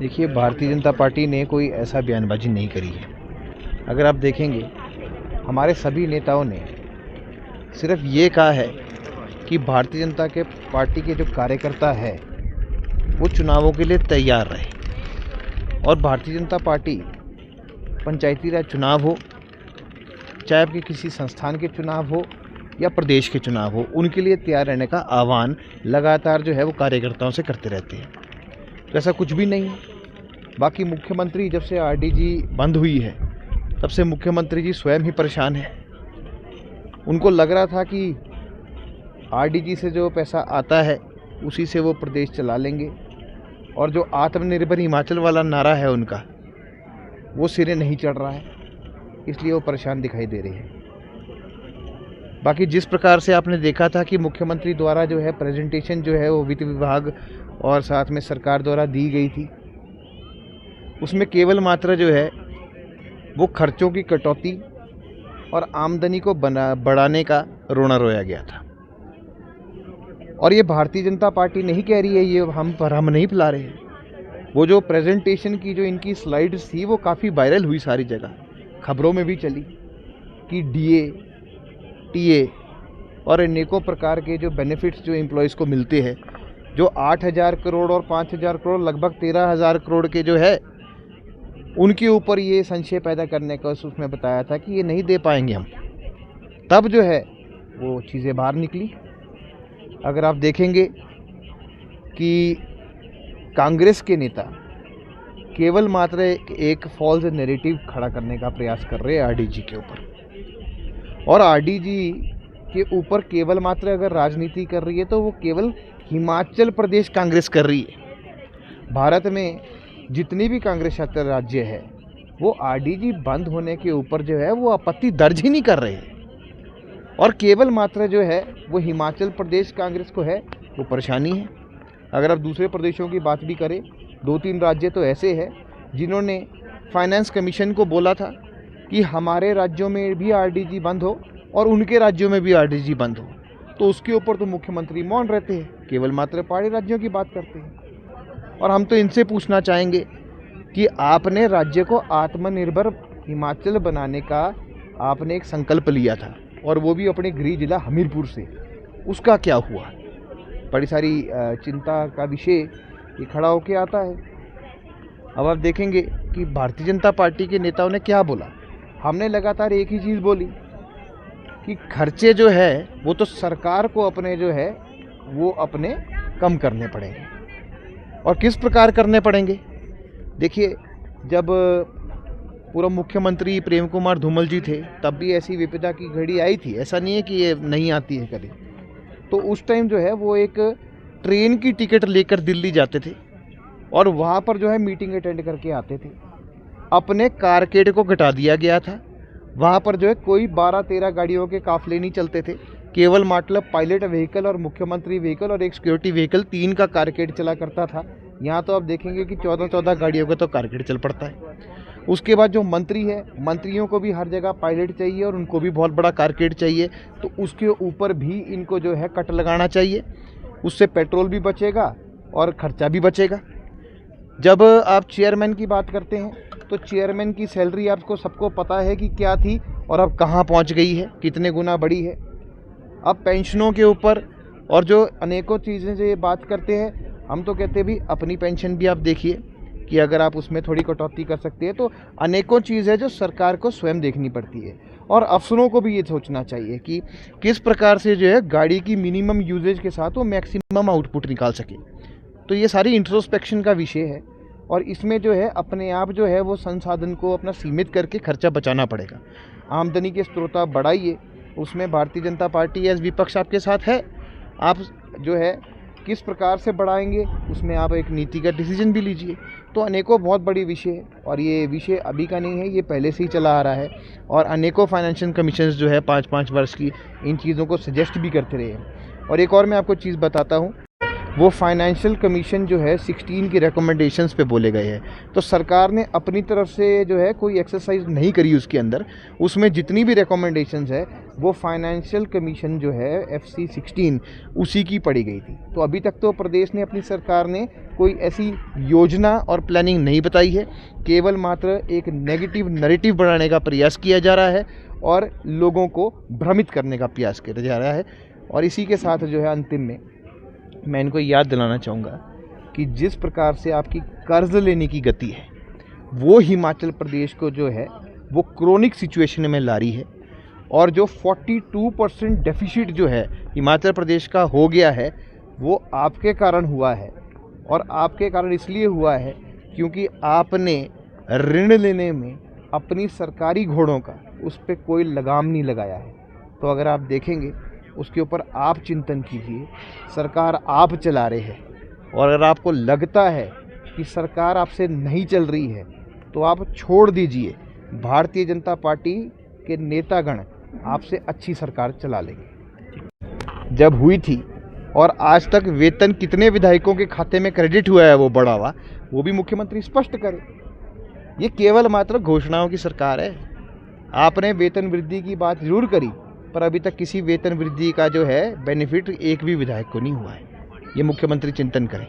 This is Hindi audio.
देखिए, भारतीय जनता पार्टी ने कोई ऐसा बयानबाजी नहीं करी है। अगर आप देखेंगे, हमारे सभी नेताओं ने सिर्फ ये कहा है कि भारतीय जनता के पार्टी के जो कार्यकर्ता है वो चुनावों के लिए तैयार रहे। और भारतीय जनता पार्टी पंचायती राज चुनाव हो, चाहे आपके किसी संस्थान के चुनाव हो या प्रदेश के चुनाव हो, उनके लिए तैयार रहने का आह्वान लगातार जो है वो कार्यकर्ताओं से करते रहते हैं। तो ऐसा कुछ भी नहीं है। बाकी मुख्यमंत्री जब से आरडीजी बंद हुई है तब से मुख्यमंत्री जी स्वयं ही परेशान हैं। उनको लग रहा था कि आरडीजी से जो पैसा आता है उसी से वो प्रदेश चला लेंगे, और जो आत्मनिर्भर हिमाचल वाला नारा है उनका, वो सिरे नहीं चढ़ रहा है, इसलिए वो परेशान दिखाई दे रहे हैं। बाकी जिस प्रकार से आपने देखा था कि मुख्यमंत्री द्वारा जो है प्रेजेंटेशन जो है वो वित्त विभाग और साथ में सरकार द्वारा दी गई थी, उसमें केवल मात्र जो है वो खर्चों की कटौती और आमदनी को बढ़ाने का रोना रोया गया था। और ये भारतीय जनता पार्टी नहीं कह रही है, ये हम नहीं फैला रहे हैं। वो जो प्रेजेंटेशन की जो इनकी स्लाइड्स थी वो काफ़ी वायरल हुई, सारी जगह खबरों में भी चली कि डीए, टीए और अनेकों प्रकार के जो बेनिफिट्स जो एम्प्लॉयज़ को मिलते हैं, जो 8,000 करोड़ और 5,000 करोड़ लगभग 13,000 करोड़ के जो है उनके ऊपर ये संशय पैदा करने का उसमें बताया था कि ये नहीं दे पाएंगे हम। तब जो है वो चीज़ें बाहर निकली। अगर आप देखेंगे कि कांग्रेस के नेता केवल मात्र एक फॉल्स नैरेटिव खड़ा करने का प्रयास कर रहे हैं आरडीजी के ऊपर, और आरडीजी के ऊपर केवल मात्र अगर राजनीति कर रही है तो वो केवल हिमाचल प्रदेश कांग्रेस कर रही है। भारत में जितनी भी कांग्रेस शासित राज्य है वो आरडीजी बंद होने के ऊपर जो है वो आपत्ति दर्ज ही नहीं कर रहे हैं, और केवल मात्र जो है वो हिमाचल प्रदेश कांग्रेस को है वो परेशानी है। अगर आप दूसरे प्रदेशों की बात भी करें, 2-3 राज्य तो ऐसे हैं जिन्होंने फाइनेंस कमीशन को बोला था कि हमारे राज्यों में भी आरडीजी बंद हो और उनके राज्यों में भी आरडीजी बंद हो, तो उसके ऊपर तो मुख्यमंत्री मौन रहते हैं, केवल मात्र पहाड़ी राज्यों की बात करते हैं। और हम तो इनसे पूछना चाहेंगे कि आपने राज्य को आत्मनिर्भर हिमाचल बनाने का आपने एक संकल्प लिया था, और वो भी अपने गृह जिला हमीरपुर से, उसका क्या हुआ? बड़ी सारी चिंता का विषय ये खड़ा होके आता है। अब आप देखेंगे कि भारतीय जनता पार्टी के नेताओं ने क्या बोला। हमने लगातार एक ही चीज़ बोली कि खर्चे जो है वो तो सरकार को अपने जो है वो अपने कम करने पड़ेंगे, और किस प्रकार करने पड़ेंगे। देखिए, जब पूर्व मुख्यमंत्री प्रेम कुमार धूमल जी थे तब भी ऐसी विपदा की घड़ी आई थी, ऐसा नहीं है कि ये नहीं आती है कभी। तो उस टाइम जो है वो एक ट्रेन की टिकट लेकर दिल्ली जाते थे और वहाँ पर जो है मीटिंग अटेंड करके आते थे। अपने कारकेड को घटा दिया गया था। वहाँ पर जो है कोई 12-13 गाड़ियों के काफिले नहीं चलते थे, केवल मतलब पायलट व्हीकल और मुख्यमंत्री व्हीकल और एक सिक्योरिटी व्हीकल, 3 का कारकेड चला करता था। यहाँ तो आप देखेंगे कि 14-14 गाड़ियों का तो कारकेड चल पड़ता है। उसके बाद जो मंत्री है, मंत्रियों को भी हर जगह पायलट चाहिए और उनको भी बहुत बड़ा कारकेड चाहिए, तो उसके ऊपर भी इनको जो है कट लगाना चाहिए। उससे पेट्रोल भी बचेगा और खर्चा भी बचेगा। जब आप चेयरमैन की बात करते हैं तो चेयरमैन की सैलरी आपको सबको पता है कि क्या थी और अब कहाँ पहुँच गई है, कितने गुना बढ़ी है। अब पेंशनों के ऊपर और जो अनेकों चीज़ें जो ये बात करते हैं, हम तो कहते हैं भी अपनी पेंशन भी आप देखिए कि अगर आप उसमें थोड़ी कटौती कर सकते हैं, तो अनेकों चीज़ है जो सरकार को स्वयं देखनी पड़ती है। और अफसरों को भी ये सोचना चाहिए कि किस प्रकार से जो है गाड़ी की मिनिमम यूजेज के साथ वो मैक्सिमम आउटपुट निकाल सके। तो ये सारी इंट्रोस्पेक्शन का विषय है, और इसमें जो है अपने आप जो है वो संसाधन को अपना सीमित करके खर्चा बचाना पड़ेगा। आमदनी के स्रोत आप बढ़ाइए, उसमें भारतीय जनता पार्टी एज विपक्ष आपके साथ है। आप जो है किस प्रकार से बढ़ाएंगे उसमें आप एक नीति का डिसीजन भी लीजिए। तो अनेकों बहुत बड़ी विषय है, और ये विषय अभी का नहीं है, ये पहले से ही चला आ रहा है, और अनेकों फाइनेंशियल कमीशंस जो है 5-5 वर्ष की इन चीज़ों को सजेस्ट भी करते रहे हैं। और एक और मैं आपको चीज़ बताता हूँ, वो फाइनेंशियल कमीशन जो है 16 की रिकमेंडेशंस पे बोले गए हैं। तो सरकार ने अपनी तरफ से जो है कोई एक्सरसाइज नहीं करी उसके अंदर। उसमें जितनी भी रिकमेंडेशंस है वो फाइनेंशियल कमीशन जो है FC 16 उसी की पड़ी गई थी। तो अभी तक तो प्रदेश ने अपनी सरकार ने कोई ऐसी योजना और प्लानिंग नहीं बताई है, केवल मात्र एक नेगेटिव नैरेटिव बनाने का प्रयास किया जा रहा है और लोगों को भ्रमित करने का प्रयास किया जा रहा है। और इसी के साथ जो है अंतिम में मैं इनको याद दिलाना चाहूँगा कि जिस प्रकार से आपकी कर्ज लेने की गति है वो हिमाचल प्रदेश को जो है वो क्रोनिक सिचुएशन में ला रही है। और जो 42% डेफिसिट जो है हिमाचल प्रदेश का हो गया है वो आपके कारण हुआ है। और आपके कारण इसलिए हुआ है क्योंकि आपने ऋण लेने में अपनी सरकारी घोड़ों का उस पर कोई लगाम नहीं लगाया है। तो अगर आप देखेंगे उसके ऊपर आप चिंतन कीजिए। सरकार आप चला रहे हैं और अगर आपको लगता है कि सरकार आपसे नहीं चल रही है तो आप छोड़ दीजिए, भारतीय जनता पार्टी के नेतागण आपसे अच्छी सरकार चला लेंगे। जब हुई थी और आज तक वेतन कितने विधायकों के खाते में क्रेडिट हुआ है वो बढ़ा हुआ, वो भी मुख्यमंत्री स्पष्ट करे। ये केवल मात्र घोषणाओं की सरकार है। आपने वेतन वृद्धि की बात जरूर करी पर अभी तक किसी वेतन वृद्धि का जो है बेनिफिट एक भी विधायक को नहीं हुआ है। ये मुख्यमंत्री चिंतन करें।